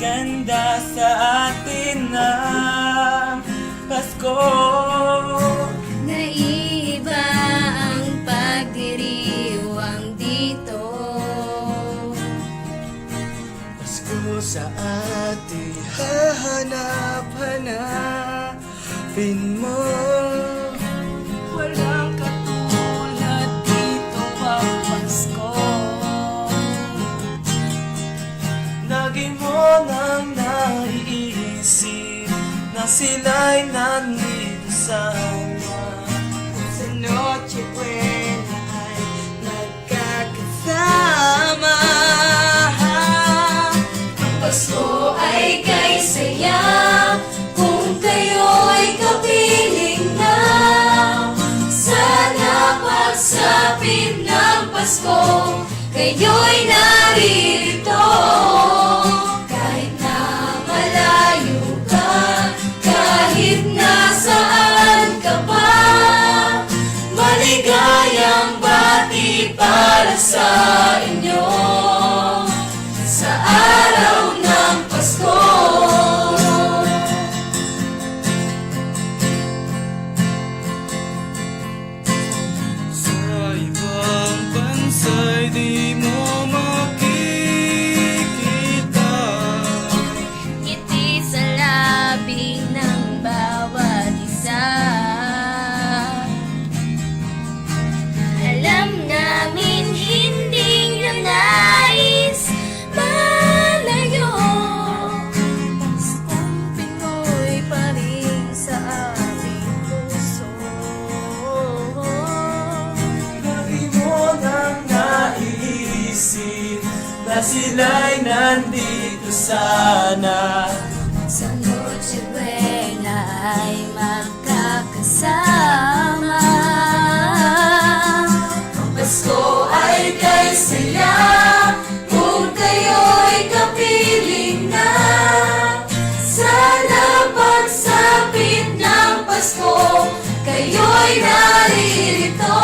ganda sa atin na Pasko. Naiba ang pagdiriwang dito. Pasko sa atin hahanap-hanapin mo. Walang katulad dito ang Pasko. Lagi mo nang naiisip na sila'y nandito sana. Sa Noche Buena ay nagkakasama. Ang Pasko ay kay saya kung kayo'y kapiling na. Sana pagsapit ng Pasko, kayo'y naririto. Kahit na malayo ka, kahit nasaan ka pa, maligayang bati para sa inyo sa araw ng Pasko. Sa ibang bansa'y di mo makikita. Ngiti sa labi ng bawat isa. Alam namin hindi nyo nais malayo. Paskong Pinoy pa rin sa aming puso. Lagi mo nang naiisip na sila'y nandito sana. Sa Noche Buena ay magkakasama. Ang Pasko ay kay saya kung kayo'y kapiling na. Sana pagsapit ng Pasko, kayo'y naririto.